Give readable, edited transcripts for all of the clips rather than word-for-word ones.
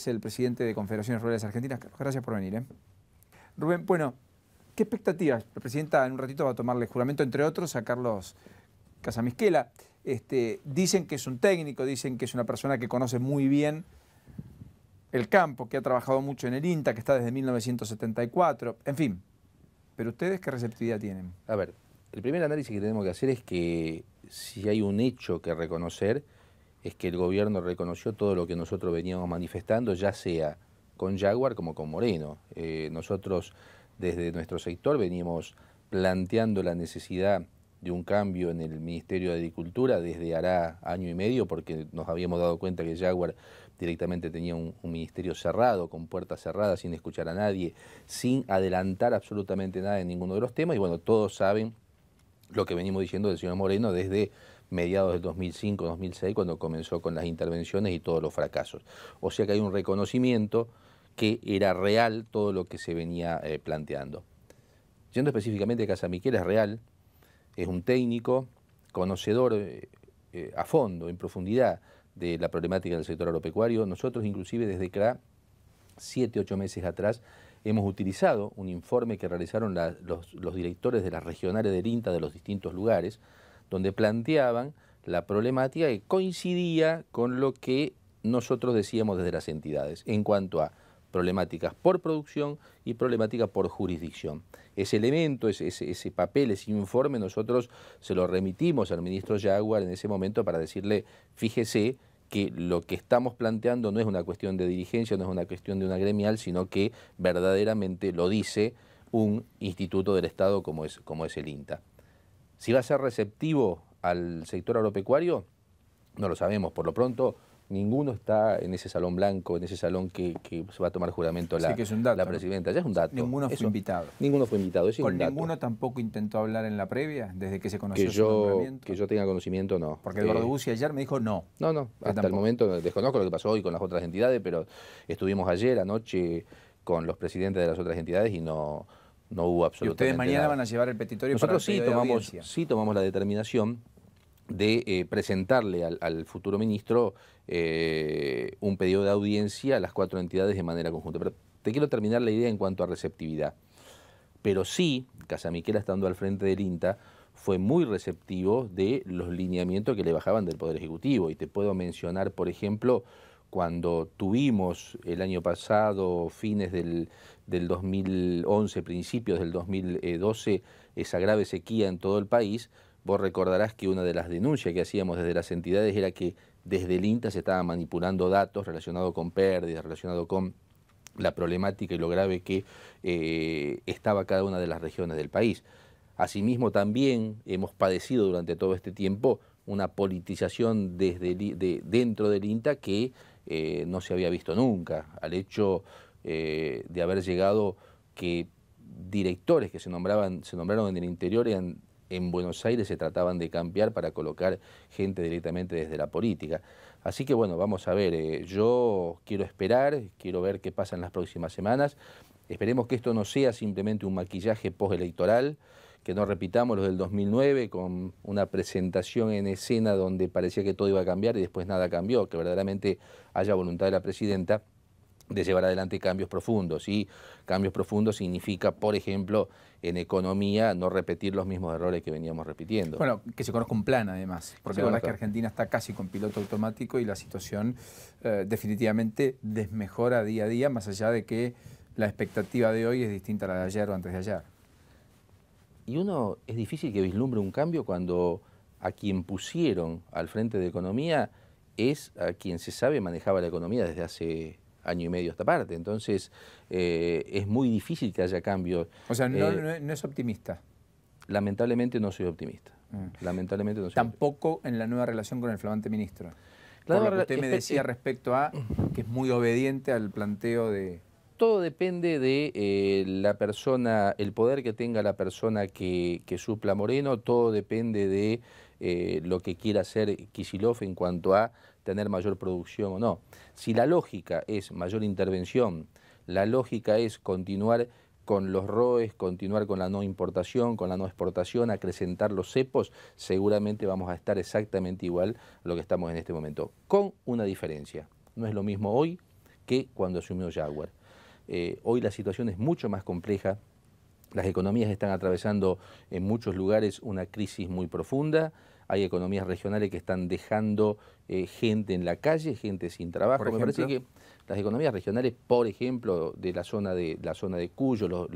es el presidente de Confederaciones Rurales Argentinas. Carlos, gracias por venir. Rubén, bueno, ¿qué expectativas? La presidenta en un ratito va a tomarle juramento, entre otros, a Carlos Casamisquela. Dicen que es un técnico, dicen que es una persona que conoce muy bien el campo, que ha trabajado mucho en el INTA, que está desde 1974, en fin. Pero ¿ustedes qué receptividad tienen? A ver, el primer análisis que tenemos que hacer es que si hay un hecho que reconocer, es que el gobierno reconoció todo lo que nosotros veníamos manifestando, ya sea con Jaguar como con Moreno. Nosotros desde nuestro sector veníamos planteando la necesidad de un cambio en el Ministerio de Agricultura desde hará año y medio, porque nos habíamos dado cuenta que Jaguar directamente tenía un ministerio cerrado, con puertas cerradas, sin escuchar a nadie, sin adelantar absolutamente nada en ninguno de los temas. Y bueno, todos saben lo que venimos diciendo del señor Moreno desde mediados del 2005-2006, cuando comenzó con las intervenciones y todos los fracasos. O sea que hay un reconocimiento que era real todo lo que se venía planteando. Yendo específicamente a Casamisquela, es real, es un técnico, conocedor a fondo, en profundidad, de la problemática del sector agropecuario. Nosotros inclusive desde CRA, 7, 8 meses atrás, hemos utilizado un informe que realizaron los directores de las regionales del INTA de los distintos lugares, donde planteaban la problemática que coincidía con lo que nosotros decíamos desde las entidades, en cuanto a problemáticas por producción y problemáticas por jurisdicción. Ese elemento, ese papel, ese informe, nosotros se lo remitimos al ministro Jaguar en ese momento para decirle, fíjese que lo que estamos planteando no es una cuestión de dirigencia, no es una cuestión de una gremial, sino que verdaderamente lo dice un instituto del Estado como es el INTA. Si va a ser receptivo al sector agropecuario, no lo sabemos. Por lo pronto, ninguno está en ese salón blanco, en ese salón que se va a tomar juramento sí, que es un dato, la presidenta. Ya es un dato. Ninguno fue invitado. Ninguno fue invitado, ese es un dato. ¿Con ninguno tampoco intentó hablar en la previa, desde que se conoció su nombramiento? Que yo tenga conocimiento, no. Porque Eduardo Bussi ayer me dijo no. No, hasta el momento desconozco lo que pasó hoy con las otras entidades, pero estuvimos ayer, anoche, con los presidentes de las otras entidades y no hubo absolutamente nada. ¿Y ustedes mañana van a llevar el petitorio? Nosotros para el pedido de audiencia? Sí tomamos la determinación de presentarle al futuro ministro un pedido de audiencia a las 4 entidades de manera conjunta. Pero te quiero terminar la idea en cuanto a receptividad. Pero sí, Casamisquela, estando al frente del INTA, fue muy receptivo de los lineamientos que le bajaban del Poder Ejecutivo. Y te puedo mencionar, por ejemplo, cuando tuvimos el año pasado, fines del 2011, principios del 2012, esa grave sequía en todo el país, vos recordarás que una de las denuncias que hacíamos desde las entidades era que desde el INTA se estaban manipulando datos relacionados con pérdidas, relacionados con la problemática y lo grave que estaba cada una de las regiones del país. Asimismo, también hemos padecido durante todo este tiempo una politización dentro del INTA que no se había visto nunca, al hecho de haber llegado que directores que se nombraron en el interior en Buenos Aires se trataban de cambiar para colocar gente directamente desde la política. Así que bueno, vamos a ver, yo quiero esperar, quiero ver qué pasa en las próximas semanas. Esperemos que esto no sea simplemente un maquillaje postelectoral, que no repitamos lo del 2009 con una presentación en escena donde parecía que todo iba a cambiar y después nada cambió, que verdaderamente haya voluntad de la presidenta de llevar adelante cambios profundos. Y cambios profundos significa, por ejemplo, en economía, no repetir los mismos errores que veníamos repitiendo. Bueno, que se conozca un plan además, porque la verdad es que Argentina está casi con piloto automático y la situación definitivamente desmejora día a día, más allá de que la expectativa de hoy es distinta a la de ayer o antes de ayer. Y es difícil que vislumbre un cambio cuando a quien pusieron al frente de economía es a quien se sabe manejaba la economía desde hace año y medio a esta parte. Entonces es muy difícil que haya cambios. O sea, no es optimista. Lamentablemente no soy optimista. Lamentablemente no soy Tampoco optimista. En la nueva relación con el flamante ministro. Por lo que usted me decía respecto a que es muy obediente al planteo de... Todo depende de la persona, el poder que tenga la persona que supla a Moreno, todo depende de lo que quiera hacer Kicillof en cuanto a tener mayor producción o no. Si la lógica es mayor intervención, la lógica es continuar con los ROEs, continuar con la no importación, con la no exportación, acrecentar los cepos, seguramente vamos a estar exactamente igual a lo que estamos en este momento, con una diferencia. No es lo mismo hoy que cuando asumió Jaguar. Hoy la situación es mucho más compleja. Las economías están atravesando en muchos lugares una crisis muy profunda. Hay economías regionales que están dejando gente en la calle, gente sin trabajo. Me parece que las economías regionales, por ejemplo, de la zona de Cuyo,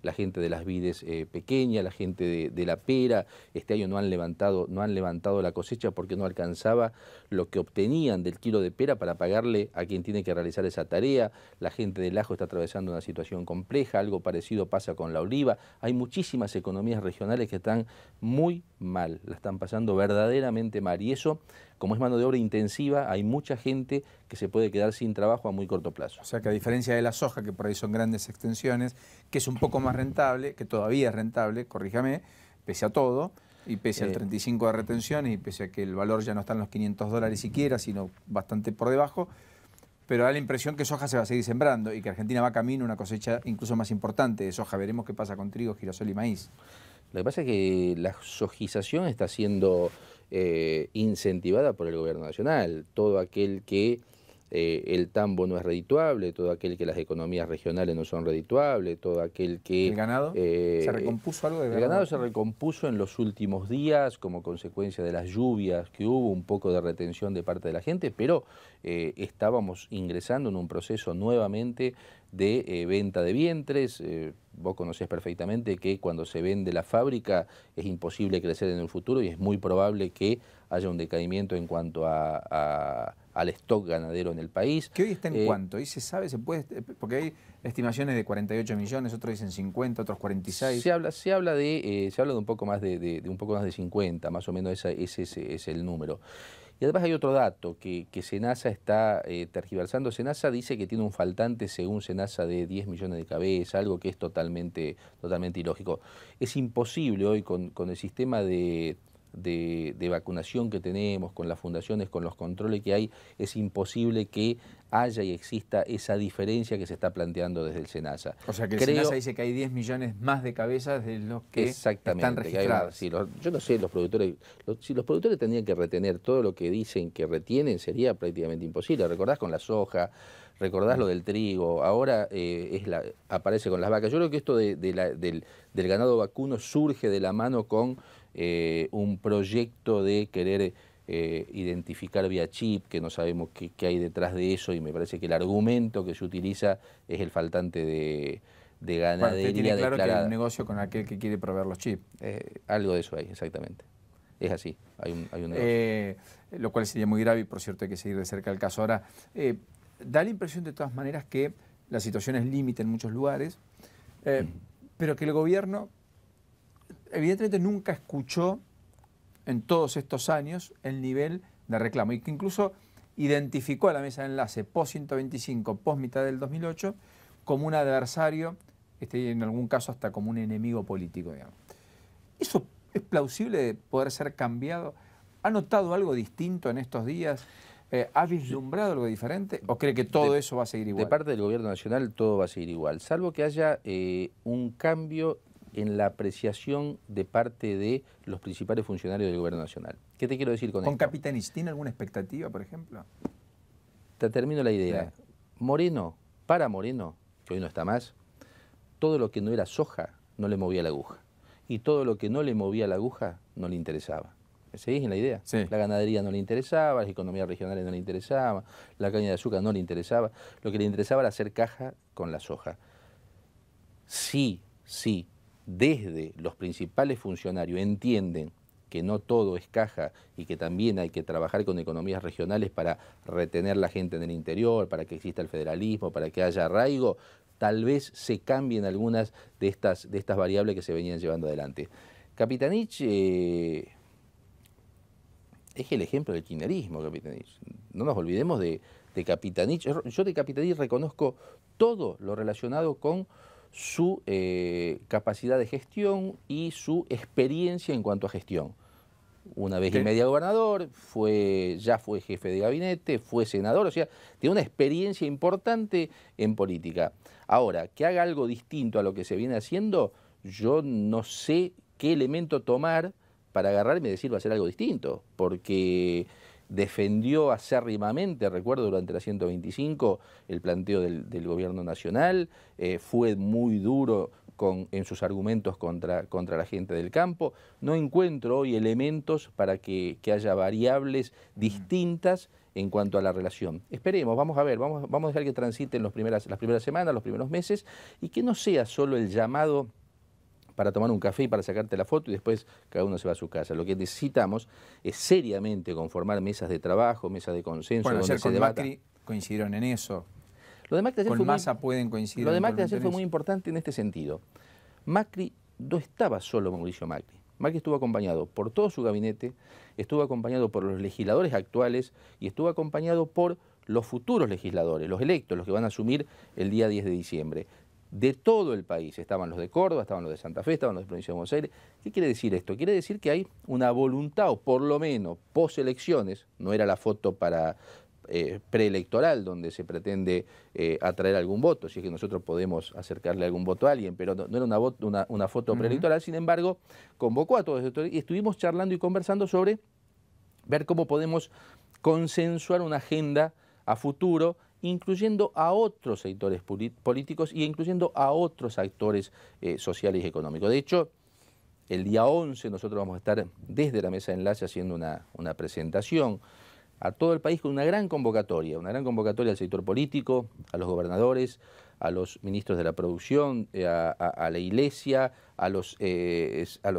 la gente de las vides pequeñas, la gente de La Pera, este año no han levantado la cosecha porque no alcanzaba lo que obtenían del kilo de pera para pagarle a quien tiene que realizar esa tarea. La gente del Ajo está atravesando una situación compleja, algo parecido pasa con la oliva. Hay muchísimas economías regionales que están muy mal, la están pasando verdaderamente mal, y eso, como es mano de obra intensiva, hay mucha gente que se puede quedar sin trabajo a muy corto plazo. O sea que a diferencia de la soja, que por ahí son grandes extensiones, que es un poco más rentable, que todavía es rentable, corríjame, pese a todo, y pese al 35 de retención, y pese a que el valor ya no está en los $500 siquiera, sino bastante por debajo, pero da la impresión que soja se va a seguir sembrando y que Argentina va camino a una cosecha incluso más importante de soja. Veremos qué pasa con trigo, girasol y maíz. Lo que pasa es que la sojización está siendo incentivada por el gobierno nacional. Todo aquel que el tambo no es redituable, todo aquel que las economías regionales no son redituables, todo aquel que... ¿El ganado? ¿Se recompuso algo de El ganado se recompuso en los últimos días como consecuencia de las lluvias que hubo, un poco de retención de parte de la gente, pero estábamos ingresando en un proceso nuevamente de venta de vientres. Vos conocés perfectamente que cuando se vende la fábrica es imposible crecer en el futuro y es muy probable que haya un decaimiento en cuanto al stock ganadero en el país. ¿Qué hoy está en cuánto? ¿Y se sabe? ¿Se puede? Porque hay estimaciones de 48 millones, otros dicen 50, otros 46. Se habla de un poco más de un poco más de 50, más o menos ese es el número. Y además hay otro dato que Senasa está tergiversando. Senasa dice que tiene un faltante, según Senasa, de 10 millones de cabezas, algo que es totalmente ilógico. Es imposible hoy con el sistema de vacunación que tenemos, con las fundaciones, con los controles que hay, es imposible que haya y exista esa diferencia que se está planteando desde el Senasa. O sea que el Senasa dice que hay 10 millones más de cabezas de los que están registradas. Yo no sé, si los productores tendrían que retener todo lo que dicen que retienen, sería prácticamente imposible. Recordás con la soja, recordás lo del trigo, ahora aparece con las vacas. Yo creo que esto del ganado vacuno surge de la mano con un proyecto de querer identificar vía chip, que no sabemos qué hay detrás de eso, y me parece que el argumento que se utiliza es el faltante de ganadería. Bueno, usted tiene claro declarada. que hay un negocio con aquel que quiere proveer los chips. Algo de eso hay, exactamente. Es así, hay un negocio. Lo cual sería muy grave y, por cierto, hay que seguir de cerca el caso. Ahora, da la impresión de todas maneras que la situación es límite en muchos lugares, pero que el gobierno evidentemente nunca escuchó en todos estos años el nivel de reclamo y que incluso identificó a la mesa de enlace post-125, post-mitad del 2008, como un adversario, en algún caso hasta como un enemigo político, digamos. ¿Eso es plausible de poder ser cambiado? ¿Ha notado algo distinto en estos días? ¿Ha vislumbrado algo diferente? ¿O cree que todo eso va a seguir igual? De parte del gobierno nacional todo va a seguir igual, salvo que haya un cambio en la apreciación de parte de los principales funcionarios del gobierno nacional. ¿Qué te quiero decir con esto? ¿Con Capitanich tiene alguna expectativa, por ejemplo? Te termino la idea. Moreno, para Moreno, que hoy no está más, todo lo que no era soja no le movía la aguja. Y todo lo que no le movía la aguja no le interesaba. ¿Me seguís en la idea? Sí. La ganadería no le interesaba, las economías regionales no le interesaban, la caña de azúcar no le interesaba. Lo que le interesaba era hacer caja con la soja. Sí, desde los principales funcionarios entienden que no todo es caja y que también hay que trabajar con economías regionales para retener la gente en el interior, para que exista el federalismo, para que haya arraigo, tal vez se cambien algunas de estas variables que se venían llevando adelante. Capitanich es el ejemplo del kirchnerismo, Capitanich. No nos olvidemos de Capitanich. Yo de Capitanich reconozco todo lo relacionado con su capacidad de gestión y su experiencia en cuanto a gestión. Una vez y media gobernador, ya fue jefe de gabinete, fue senador, o sea, tiene una experiencia importante en política. Ahora, que haga algo distinto a lo que se viene haciendo, yo no sé qué elemento tomar para agarrarme y decir va a ser algo distinto, porque defendió acérrimamente, recuerdo durante la 125, el planteo del gobierno nacional, fue muy duro en sus argumentos contra la gente del campo. No encuentro hoy elementos para que haya variables distintas en cuanto a la relación. Esperemos, vamos a ver, vamos a dejar que transiten las primeras semanas, los primeros meses, y que no sea solo el llamado para tomar un café y para sacarte la foto y después cada uno se va a su casa. Lo que necesitamos es seriamente conformar mesas de trabajo, mesas de consenso. Bueno, donde ayer se con debata. Macri coincidieron en eso. Lo de Macri ayer Con fue Massa pueden coincidir. Lo de Macri ayer fue en muy eso. importante en este sentido. Macri no estaba solo Mauricio Macri. Macri estuvo acompañado por todo su gabinete, estuvo acompañado por los legisladores actuales y estuvo acompañado por los futuros legisladores, los electos, los que van a asumir el día 10 de diciembre. De todo el país, estaban los de Córdoba, estaban los de Santa Fe, estaban los de Provincia de Buenos Aires. ¿Qué quiere decir esto? Quiere decir que hay una voluntad, o por lo menos post-elecciones, no era la foto para preelectoral donde se pretende atraer algún voto, si es que nosotros podemos acercarle algún voto a alguien, pero no era una foto preelectoral. Sin embargo, convocó a todos y estuvimos charlando y conversando sobre ver cómo podemos consensuar una agenda a futuro, incluyendo a otros sectores políticos y incluyendo a otros actores sociales y económicos. De hecho, el día 11 nosotros vamos a estar desde la mesa de enlace haciendo una presentación a todo el país con una gran convocatoria al sector político, a los gobernadores, a los ministros de la producción, a la iglesia, a los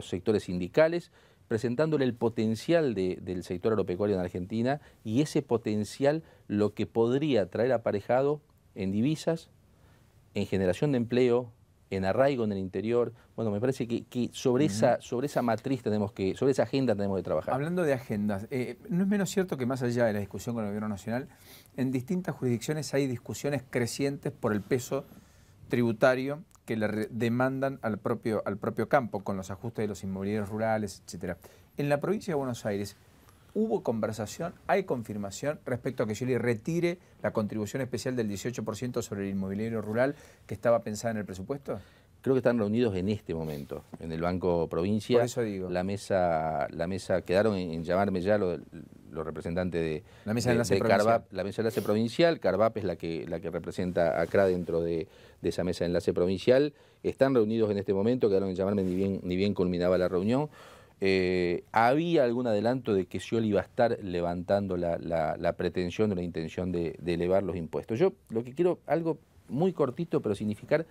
sectores sindicales, presentándole el potencial del sector agropecuario en Argentina y ese potencial lo que podría traer aparejado en divisas, en generación de empleo, en arraigo en el interior. Bueno, me parece que sobre esa matriz sobre esa agenda tenemos que trabajar. Hablando de agendas, no es menos cierto que más allá de la discusión con el gobierno nacional, en distintas jurisdicciones hay discusiones crecientes por el peso tributario que le demandan al propio campo, con los ajustes de los inmobiliarios rurales, etcétera. En la provincia de Buenos Aires, ¿hubo conversación, hay confirmación respecto a que Scioli retire la contribución especial del 18% sobre el inmobiliario rural que estaba pensada en el presupuesto? Creo que están reunidos en este momento, en el Banco Provincia. Por eso digo. La mesa quedaron en llamarme ya los representantes de la mesa de enlace provincial. Carvap, la mesa de enlace provincial. Carvap es la que representa acá dentro de esa mesa de enlace provincial. Están reunidos en este momento, quedaron en llamarme ni bien culminaba la reunión. Había algún adelanto de que Scioli iba a estar levantando la pretensión o la intención de elevar los impuestos. Yo lo que quiero, algo muy cortito, pero significar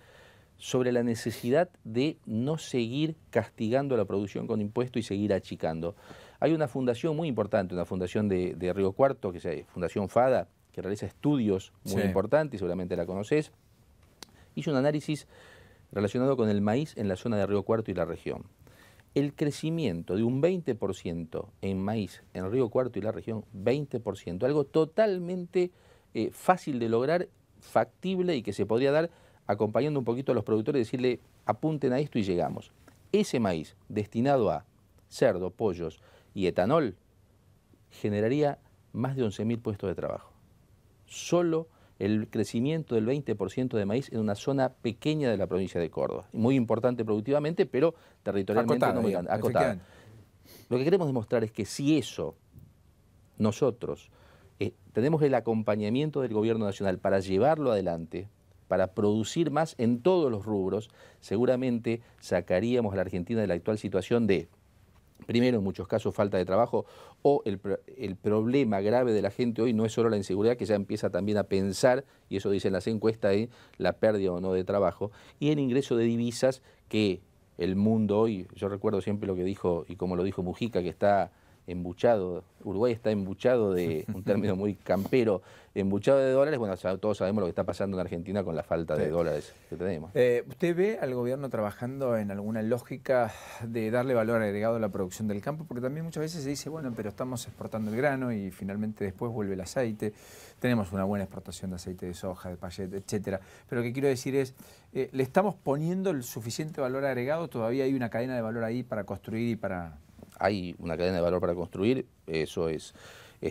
sobre la necesidad de no seguir castigando a la producción con impuestos y seguir achicando. Hay una fundación muy importante, una fundación de Río Cuarto, que es Fundación FADA, que realiza estudios muy importantes, seguramente la conoces. Hizo un análisis relacionado con el maíz en la zona de Río Cuarto y la región. El crecimiento de un 20% en maíz en Río Cuarto y la región, 20%, algo totalmente fácil de lograr, factible y que se podría dar acompañando un poquito a los productores y decirle apunten a esto y llegamos. Ese maíz destinado a cerdo, pollos y etanol generaría más de 11.000 puestos de trabajo. Solo el crecimiento del 20% de maíz en una zona pequeña de la provincia de Córdoba. Muy importante productivamente, pero territorialmente no muy grande. Acotada. Lo que queremos demostrar es que si eso nosotros tenemos el acompañamiento del gobierno nacional para llevarlo adelante, para producir más en todos los rubros, seguramente sacaríamos a la Argentina de la actual situación de, primero, en muchos casos, falta de trabajo, o el problema grave de la gente hoy no es solo la inseguridad, que ya empieza también a pensar, y eso dicen las encuestas, en la pérdida o no de trabajo, y el ingreso de divisas que el mundo hoy, yo recuerdo siempre lo que dijo, y como lo dijo Mujica, que está embuchado, Uruguay está embuchado de, un término muy campero, embuchado de dólares. Bueno, todos sabemos lo que está pasando en Argentina con la falta de dólares que tenemos. ¿Usted ve al gobierno trabajando en alguna lógica de darle valor agregado a la producción del campo? Porque también muchas veces se dice, bueno, pero estamos exportando el grano y finalmente después vuelve el aceite. Tenemos una buena exportación de aceite de soja, de payet, etcétera. Pero lo que quiero decir es, ¿le estamos poniendo el suficiente valor agregado? ¿Todavía hay una cadena de valor ahí para construir y para...? Hay una cadena de valor para construir, eso es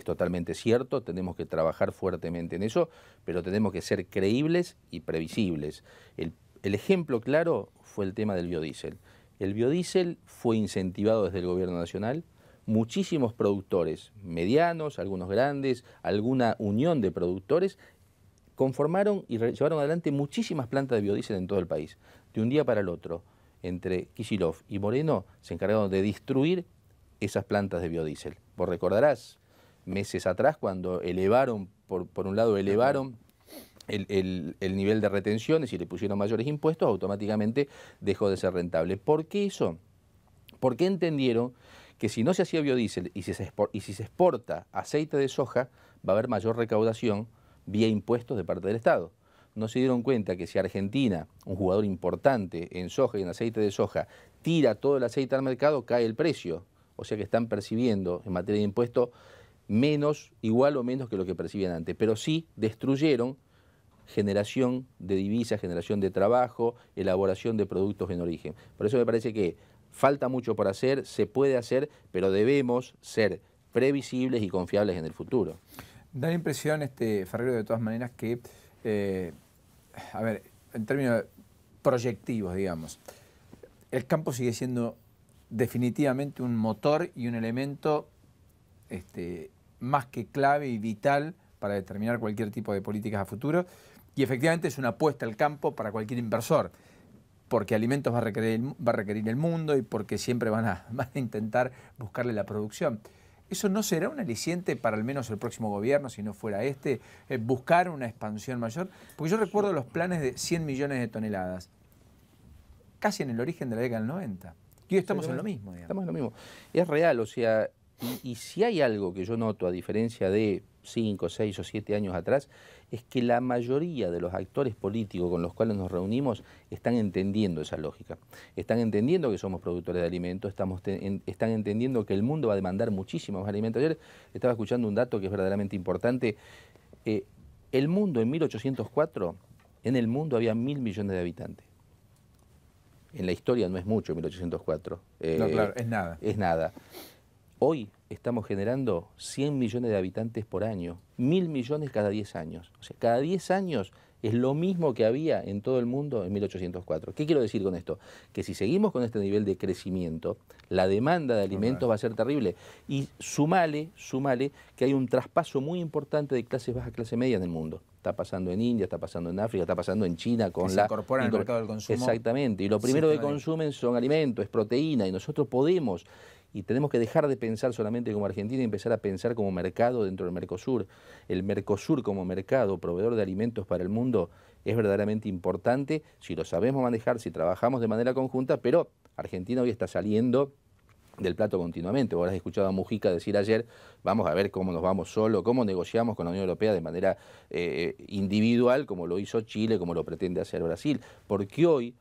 totalmente cierto, tenemos que trabajar fuertemente en eso, pero tenemos que ser creíbles y previsibles. El ejemplo claro fue el tema del biodiesel. El biodiesel fue incentivado desde el gobierno nacional, muchísimos productores, medianos, algunos grandes, alguna unión de productores, conformaron y llevaron adelante muchísimas plantas de biodiesel en todo el país. De un día para el otro, entre Kicillof y Moreno, se encargaron de destruir esas plantas de biodiesel. Vos recordarás, meses atrás, cuando elevaron, por un lado elevaron el nivel de retenciones y le pusieron mayores impuestos, automáticamente dejó de ser rentable. ¿Por qué eso? Porque entendieron que si no se hacía biodiesel y si se exporta aceite de soja, va a haber mayor recaudación vía impuestos de parte del Estado. No se dieron cuenta que si Argentina, un jugador importante en soja y en aceite de soja, tira todo el aceite al mercado, cae el precio. O sea que están percibiendo en materia de impuestos menos, igual o menos que lo que percibían antes. Pero sí destruyeron generación de divisas, generación de trabajo, elaboración de productos en origen. Por eso me parece que falta mucho por hacer, se puede hacer, pero debemos ser previsibles y confiables en el futuro. Da la impresión, Ferrero, de todas maneras, que, a ver, en términos proyectivos, digamos, el campo sigue siendo definitivamente un motor y un elemento más que clave y vital para determinar cualquier tipo de políticas a futuro, y efectivamente es una apuesta al campo para cualquier inversor, porque alimentos va a requerir el mundo y porque siempre van a intentar buscarle la producción. ¿Eso no será un aliciente para al menos el próximo gobierno, si no fuera buscar una expansión mayor? Porque yo recuerdo los planes de 100 millones de toneladas, casi en el origen de la década del 90. Y hoy estamos en lo mismo, digamos. Estamos en lo mismo. Es real, o sea, y si hay algo que yo noto, a diferencia de 5, 6 o 7 años atrás, es que la mayoría de los actores políticos con los cuales nos reunimos están entendiendo esa lógica. Están entendiendo que somos productores de alimentos, están entendiendo que el mundo va a demandar muchísimos alimentos. Ayer estaba escuchando un dato que es verdaderamente importante. El mundo en 1804, en el mundo había 1.000 millones de habitantes. En la historia no es mucho 1804. No, claro, es nada. Es nada. Hoy estamos generando 100 millones de habitantes por año, 1.000 millones cada 10 años. O sea, cada 10 años es lo mismo que había en todo el mundo en 1804. ¿Qué quiero decir con esto? Que si seguimos con este nivel de crecimiento, la demanda de alimentos va a ser terrible. Y sumale que hay un traspaso muy importante de clases bajas a clase media en el mundo. Está pasando en India, está pasando en África, está pasando en China con se incorpora al mercado del consumo. Exactamente. Y lo primero que consumen son alimentos, es proteína, y nosotros podemos y tenemos que dejar de pensar solamente como Argentina y empezar a pensar como mercado dentro del Mercosur. El Mercosur como mercado, proveedor de alimentos para el mundo, es verdaderamente importante si lo sabemos manejar, si trabajamos de manera conjunta, pero Argentina hoy está saliendo del plato continuamente. Vos has escuchado a Mujica decir ayer, vamos a ver cómo nos vamos solo, cómo negociamos con la Unión Europea de manera individual, como lo hizo Chile, como lo pretende hacer Brasil, porque hoy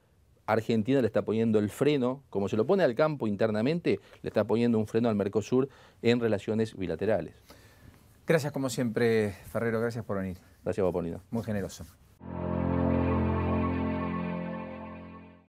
Argentina le está poniendo el freno, como se lo pone al campo internamente, le está poniendo un freno al Mercosur en relaciones bilaterales. Gracias como siempre, Ferrero, gracias por venir. Gracias, Paulino. Muy generoso.